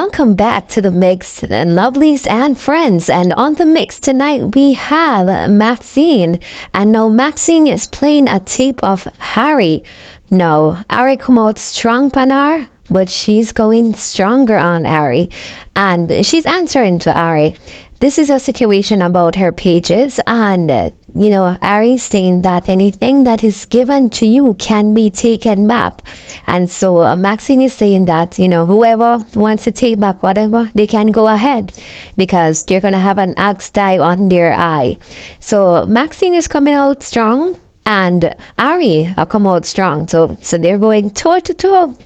welcome back to the mix, lovelies and friends. And on the mix tonight, we have Maxine. And now Maxine is playing a tape of Harry. No, Harry come out strong on her, but she's going stronger on Harry. And she's answering to Harry. This is a situation about her pages, and Ari saying that anything that is given to you can be taken back. And so Maxine is saying that, whoever wants to take back whatever, they can go ahead because they're going to have an axe die on their eye. So Maxine is coming out strong, and Ari come out strong. So they're going toe to toe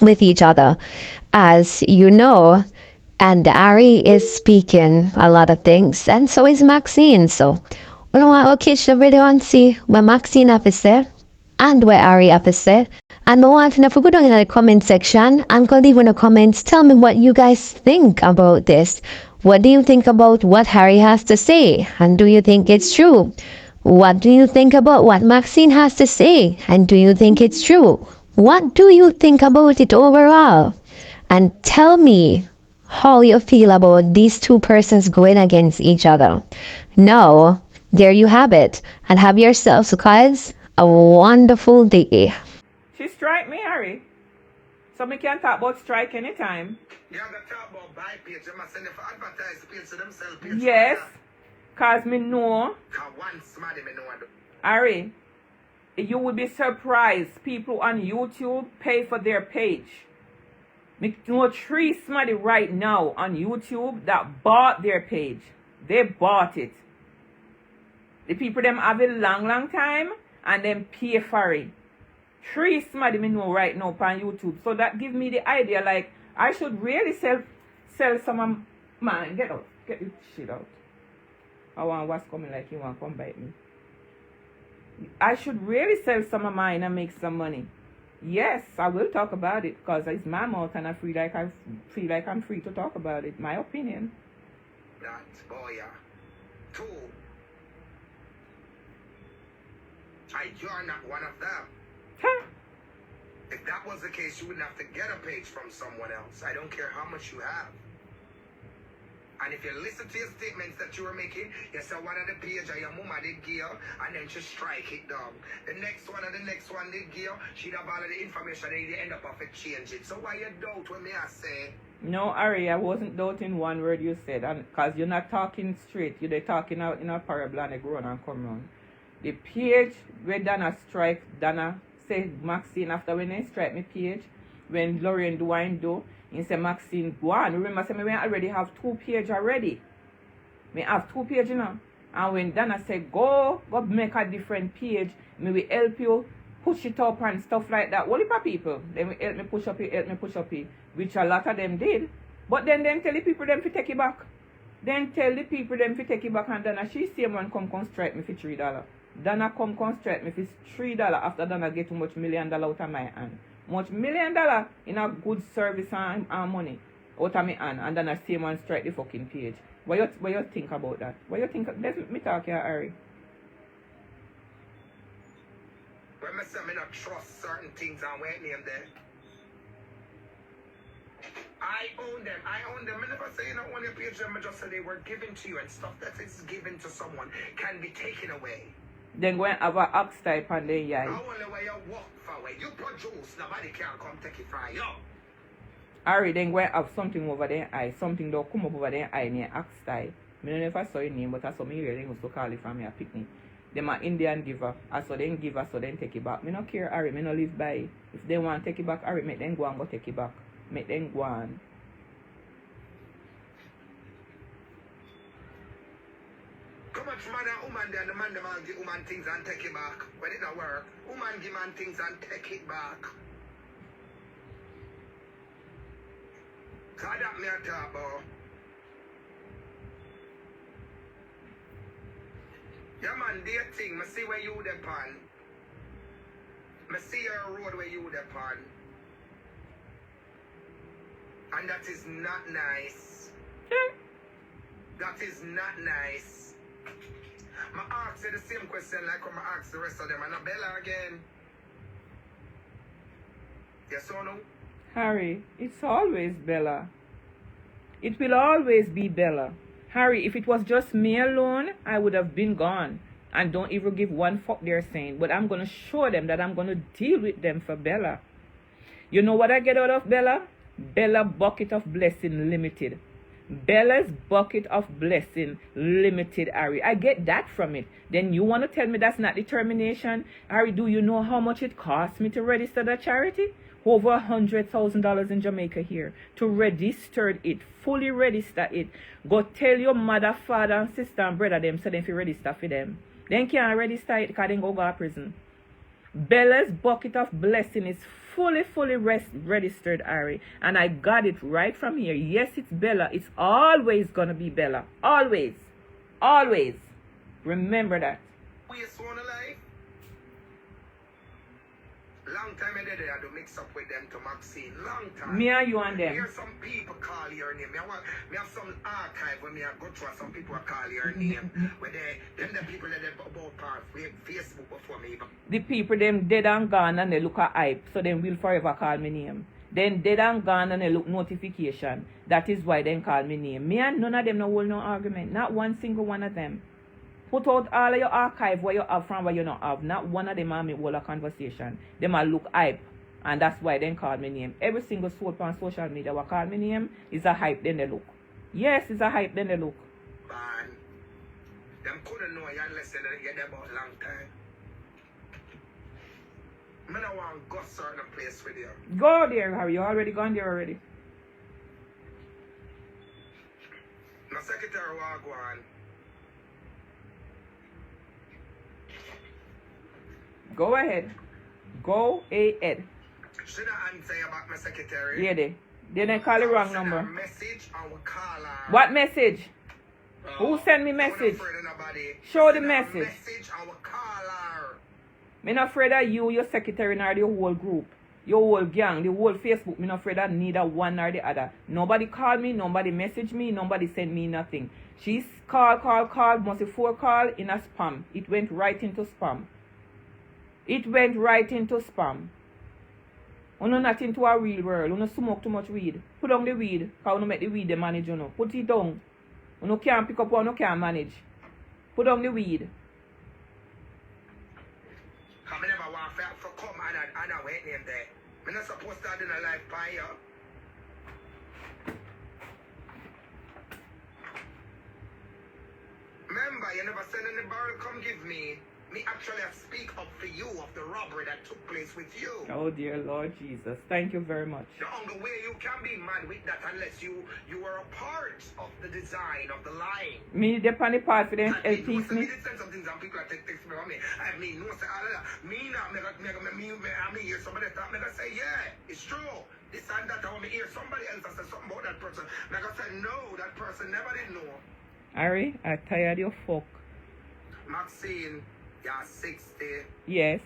with each other, as you know. And Ari is speaking a lot of things, and so is Maxine. So we don't want to catch the video and see what Maxine have to say and what Ari have to say. And I want to know if we go down in the comment section, I'm going to leave in the comments. Tell me what you guys think about this. What do you think about what Harry has to say? And do you think it's true? What do you think about what Maxine has to say? And do you think it's true? What do you think about it overall? And tell me how you feel about these two persons going against each other. Now, there you have it. And have yourselves, guys, a wonderful day. She strike me, Harry. So me can talk about strike anytime. You have to talk about buy page. They must send it for advertise the page to themselves. Page yes. Because me know. Because once somebody me know. Harry, you will be surprised. People on YouTube pay for their page. Me know 3 somebody right now on YouTube that bought their page. They bought it. The people them have a long time and then pay for it. 3 somebody me know right now on YouTube. So that gives me the idea like I should really sell some of mine. Get out. Get this shit out. I want what's coming like you want to come bite me. I should really sell some of mine and make some money. Yes, I will talk about it because it's my mouth and I feel like I'm free to talk about it. My opinion. That boy, yeah. 2. You're not one of them. Huh? If that was the case, you wouldn't have to get a page from someone else. I don't care how much you have. And if you listen to your statements that you were making, you said one of the page your mama did give, and then she strike it down. The next one and the next one did give, she'd have all of the information and you end up have to change it. So why you doubt when me I say? No, Ari, I wasn't doubting one word you said, and because you're not talking straight, you're talking out in a parable and a grown and come round. The page where Dana strike, Dana say Maxine after when they strike me page, when Lauren do, he say Maxine go on. Remember, say me already have 2 pages already. Me have 2 pages now. And when Dana say go make a different page, me will help you push it up and stuff like that. What if people? Then will help me push up it, which a lot of them did. But then tell the people them to take it back. Then tell the people them to take it back, and Dana she same one come strike me for $3. Dana come strike me for $3 after Dana get too much $1 million out of my hand. Much $1 million in a good service and money out of my hand, and then I see man strike the fucking page. What you think about that? What you think? Let me talk here, Harry. When I say I not trust certain things and wait name there. I own them. I never say you don't own your page. I just say they were given to you, and stuff that is given to someone can be taken away. Then go and have a axe type and then yeah. The only way you walk for way you produce, nobody can come take it from you. Harry, then go and have something over there eye. Something that come up over there eye near axe type. I don't know if I saw your name, but I saw me really used to call it from me a picnic. Them are Indian giver. I saw them give us, so then take it back. Me not care, Harry. Me not live by it. If they want to take it back, Harry, make them go and go take it back. Make them go on. Come much man and woman there, the man them all give woman things and take it back. When it not work, woman give man things and take it back. So that me a talk about. Yeah man, dear thing, I see where you depend. I see your road where you depend. And that is not nice. That is not nice. I ask you the same question like when I ask the rest of them. And Bella again. Yes or no? Harry, it's always Bella. It will always be Bella. Harry, if it was just me alone, I would have been gone. And don't even give one fuck they're saying. But I'm going to show them that I'm going to deal with them for Bella. You know what I get out of Bella? Bella Bucket of Blessing Limited. Bella's Bucket of Blessing Limited, Harry. I get that from it. Then you want to tell me that's not determination? Harry, do you know how much it cost me to register that charity? Over $100,000 in Jamaica here. To register it, fully register it. Go tell your mother, father, and sister and brother them so they can register for them. Then can't register it because they go to prison. Bella's Bucket of Blessing is fully registered, Harry. And I got it right from here. Yes, it's Bella. It's always going to be Bella. Always. Always. Remember that. We are so alive. Long time I did it, I do mix up with them to Maxine. Long time. Me and you and them. Hear some people call your name. Me have some archive when me I go through some people call your name. When them the people that they about on Facebook before me. The people them dead and gone and they look at hype, so they will forever call me name. Then dead and gone and they look notification. That is why they call me name. Me and none of them no hold no argument. Not one single one of them. Put out all of your archive where you have from where you not have. Not one of them have me hold a conversation. Them a look hype. And that's why they call me name. Every single soul on social media what call me name is a hype then they look. Yes, it's a hype then they look. Man, them couldn't know you unless they get there about a long time. I don't want to go certain place with you. Go there, Harry. You already gone there already. My secretary will go on. Go ahead. Go ahead. Should I answer about my secretary? Yeah, they didn't call the wrong number. Message, I will call her. What message? Who sent me message? Show the message. Message, I will call her. Me not afraid of you, your secretary, nor the whole group. Your whole gang, the whole Facebook. Me not afraid of neither one nor the other. Nobody called me, nobody messaged me, nobody sent me nothing. She's called, must have 4 call in a spam. It went right into spam. It went right into spam. Uno not into a real world. Uno smoke too much weed. Put down the weed. Because uno make the weed the manage, you know. Put it down. Uno can't pick up, uno can't manage. Put down the weed. I never want to come and I wait name there. I'm not supposed to have in a life by you. Remember, you never send any barrel come give me. Me actually speak up for you of the robbery that took place with you. Oh dear Lord Jesus. Thank you very much. The only way you can be mad with that unless you were a part of the design of the line. Me the funny part for them help me. Me did send some things and people are take me on me. I mean no say all of that. Me not me hear somebody talk, me say yeah, it's true. This and that I want to hear somebody else say something about that person. Me say no, that person never did know. Harry, I tired your fuck. Maxine, you're 60. Yes.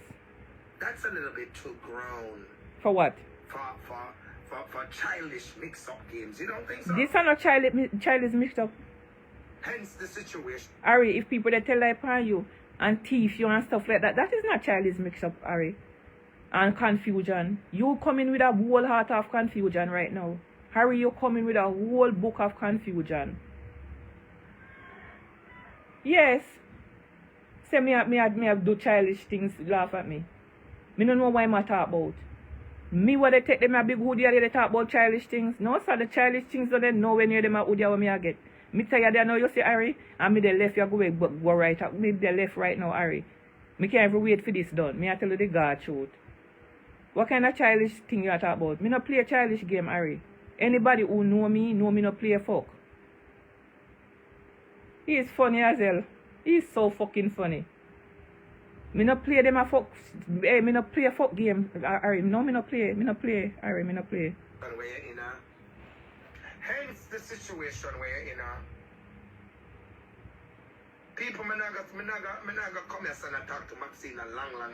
That's a little bit too grown. For what? For childish mix-up games. You don't think so? This are not childish mixed up. Hence the situation. Harry, if people that tell lie upon you and thief you and stuff like that, that is not childish mix up, Harry. And confusion. You coming with a whole heart of confusion right now. Harry, you coming with a whole book of confusion. Yes. Say me have do childish things, laugh at me. Me don't know why I talk about. Me what they take them a big hoodie they talk about childish things. No sir, the childish things don't they nowhere near them a hoodie what me I get. Me tell you they know you see Harry, and me they left you go right up. Me they left right now, Harry. Me can't even wait for this done. Me I tell you the God truth. What kind of childish thing you talk about? Me not play a childish game, Harry. Anybody who know me not play a fuck. He is funny as hell. He is so fucking funny. Me not play them a fuck. Hey, me not play a fuck game. Harry, no, me not play. Harry, me not play. Where you're in a, hence the situation where you're in a. People, me not go come here and talk to Maxine a long.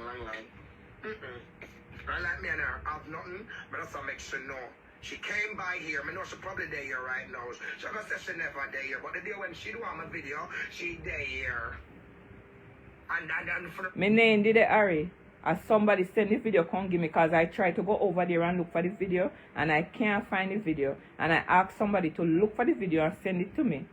I like me and her have nothing, but that's to make sure no. She came by here. I know she probably there here right now. She gonna say she never there here, but the day when she do on my video, she there here. And for my name did it, Harry. as somebody send the video come give me, because I try to go over there and look for the video and I can't find the video, and I ask somebody to look for the video and send it to me,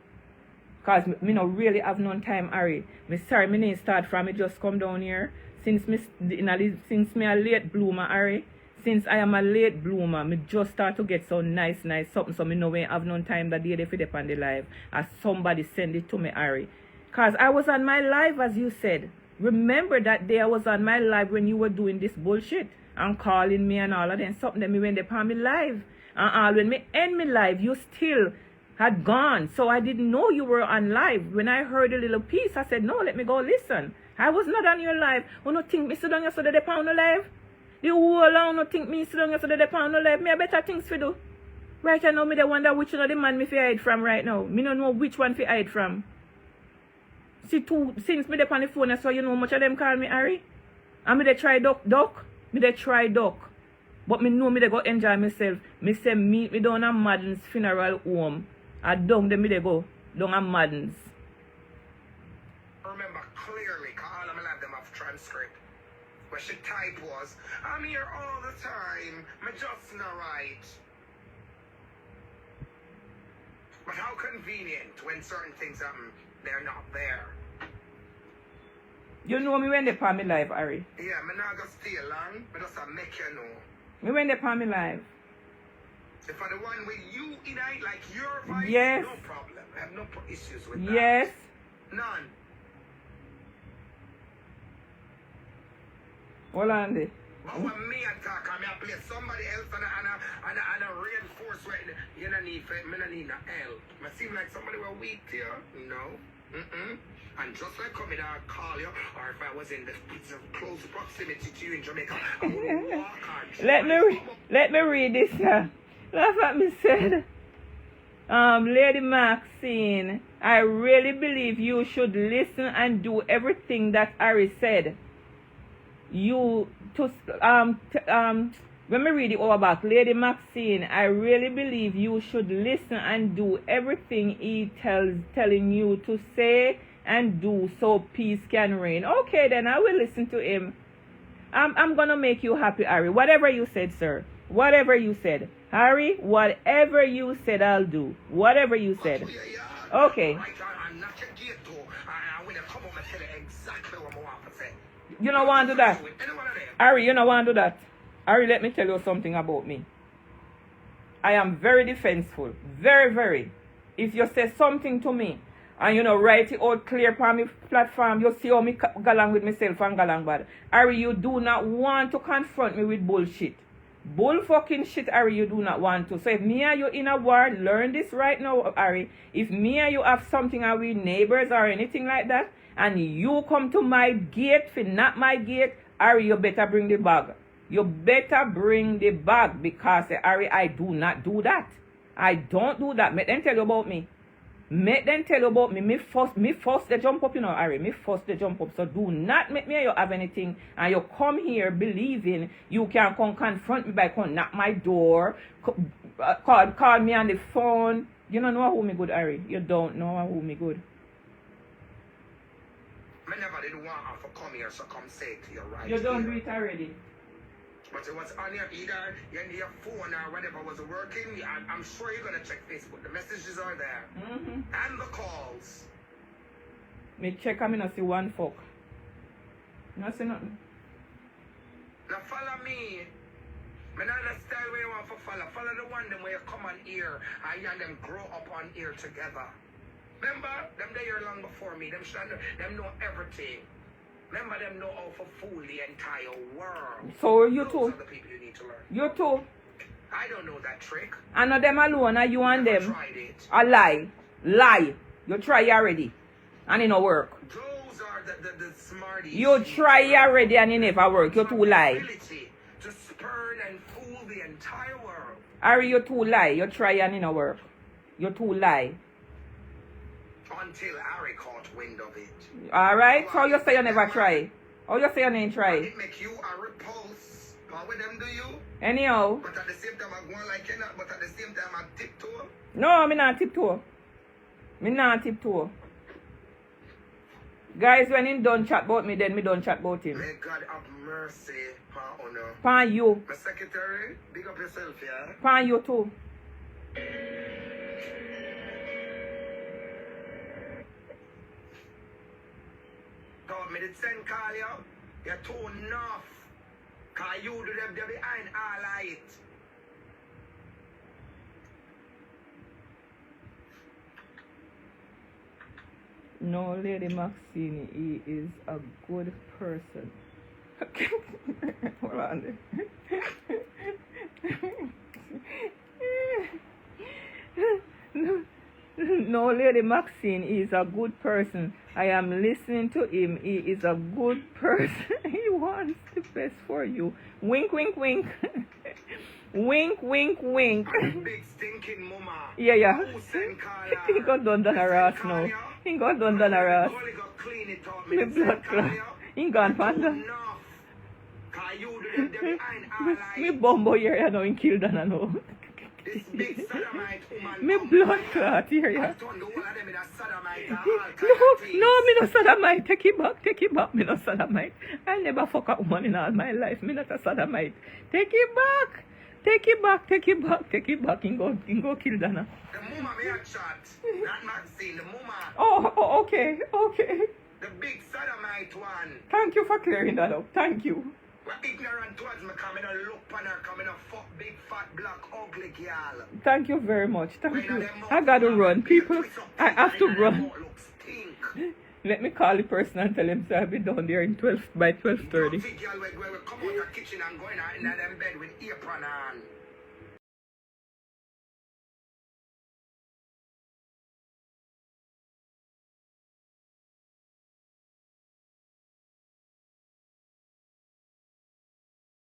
because me no really have no time, Harry. Me sorry, me need start from me just come down here since me a late bloomer, Harry. Since I am a late bloomer, me just start to get so nice something, so me know we have no time that day for the on the live as somebody send it to me, Harry. Because I was on my live, as you said. Remember that day I was on my live when you were doing this bullshit and calling me and all of them. Something that me when they on me live. And all when me end me live, you still had gone. So I didn't know you were on live. When I heard a little piece, I said, no, let me go listen. I was not on your live. You don't think me sit down yesterday they on the live? The whole long don't think me sit down yesterday they on the live. Me have better things to do. Right I know me they wonder which one of the man me fi hide from right now. Me don't know which one fi hide from. See, since me dey on the phone, so you know much of them call me Harry. And me dey try duck. Me dey try duck. But me know me dey go enjoy myself. Me say meet me down at Madden's funeral home. And down there me dey go. Down at Madden's. Remember clearly, cause all of my life them have transcript. Where she type was, I'm here all the time. Me just not right. But how convenient when certain things happen, they're not there. You know me when they on me live, Harry. Yeah, me not gonna stay long, but just make you know. Me when they on me live. If I the one with you in it, like your voice, yes. no problem. I have no issues with that. Yes. None. Hold on there. But when me attack, I play somebody else and a reinforce where you don't need no help. I seem like somebody were weak here. No. And just like coming out call you, or if I was in the close proximity to you in Jamaica, I would walk on. Let me read this. That's what me said. Lady Maxine, I really believe you should listen and do everything that Harry said. Let me read it over back. Lady Maxine, I really believe you should listen and do everything he telling you to say and do, so peace can reign. Okay, then I will listen to him. I'm gonna make you happy, Harry. Whatever you said, sir. Whatever you said. Harry, whatever you said, I'll do. Whatever you said. Okay. You don't want to do that. Harry, you don't want to do that. Harry, let me tell you something about me. I am very defenseful. Very, very. If you say something to me, and you know, write it out clear on my platform, you see how me go along with myself and go along bad. Harry, you do not want to confront me with bullshit. Bull fucking shit, Harry, you do not want to. So if me and you in a war, learn this right now, Harry. If me and you have something and we neighbors or anything like that, and you come to my gate, for not my gate, Harry, you better bring the bag. You better bring the bag, because, Harry, I do not do that. I don't do that. Make them tell you about me. Make them tell you about me. Me first they jump up, you know, Harry. Me first they jump up. So do not make me you have anything. And you come here believing you can come confront me by come knock my door, call me on the phone. You don't know who me good, Harry. You don't know who me good. I never did want her to come here, so come say it to you right. You don't do it already. But it was on your either your phone or whatever was working. I'm sure you're gonna check Facebook. The messages are there. And the calls. Me check, I not see one fuck. Not see nothing. Now follow me. Me not the style where you want to follow. Follow the one them where you come on here and you and them grow up on here together. Remember, them they here long before me. Them know everything. Remember, them know how to fool the entire world. So you Those too. are the people you need to learn. You too. I don't know that trick. I know them alone, are you and Never them. tried it. A lie. Lie. You try already. And it no work. Those are the smarties. You try already and it never work. You too lie. Ability to spurn and fool the entire world. Harry, you too lie. You try and it no work. You too lie. Until Harry caught wind of it. Alright? So you say you never try. How you say you ain't try? It make you a repulse. How with them do you? Anyhow. But at the same time I go on like you not, but at the same time I tiptoe. No, me not tiptoe. Me not tiptoe. Guys, when him done chat about me, then me don't chat about him. May God have mercy upon honor. Pan you. My secretary, big up yourself, yeah? Pan you too. God, me did send call you. You're too enough. Cause you do them there behind all of it. No, Lady Maxine, he is a good person. Hold on there. No, Lady Maxine, he is a good person. I am listening to him. He is a good person. He wants the best for you. Wink, wink, wink. Wink, wink, wink. Big stinking mama. Yeah. Who send call you? He got done a Ross now. He got done a Ross. Only got clean it up. Me blood clot. He gone panda. Enough. Cause you do them there behind all of Me it. bumbo here, you know, in kill Dana now. This big sodomite woman. Me come blood by clot here, you yeah. and turn the whole of them in a sodomite and all No, kind of things. no, me no sodomite. Take it back. Me no sodomite. I never fuck a woman in all my life. Me not a sodomite. Take it back. He go kill Dana. The mama me a chat. Not Maxine, the mama. Oh, okay. The big sodomite one. Thank you for clearing that up. Thank you. We're ignorant towards me coming to look on her, coming to fuck big fat black ugly girl. Thank you very much. Thank you. I gotta run. People, I have to run. Let me call the person and tell him so I'll be down there in 12 by 12:30. Dirty girl, we come out of the kitchen and go in her in them bed with apron on.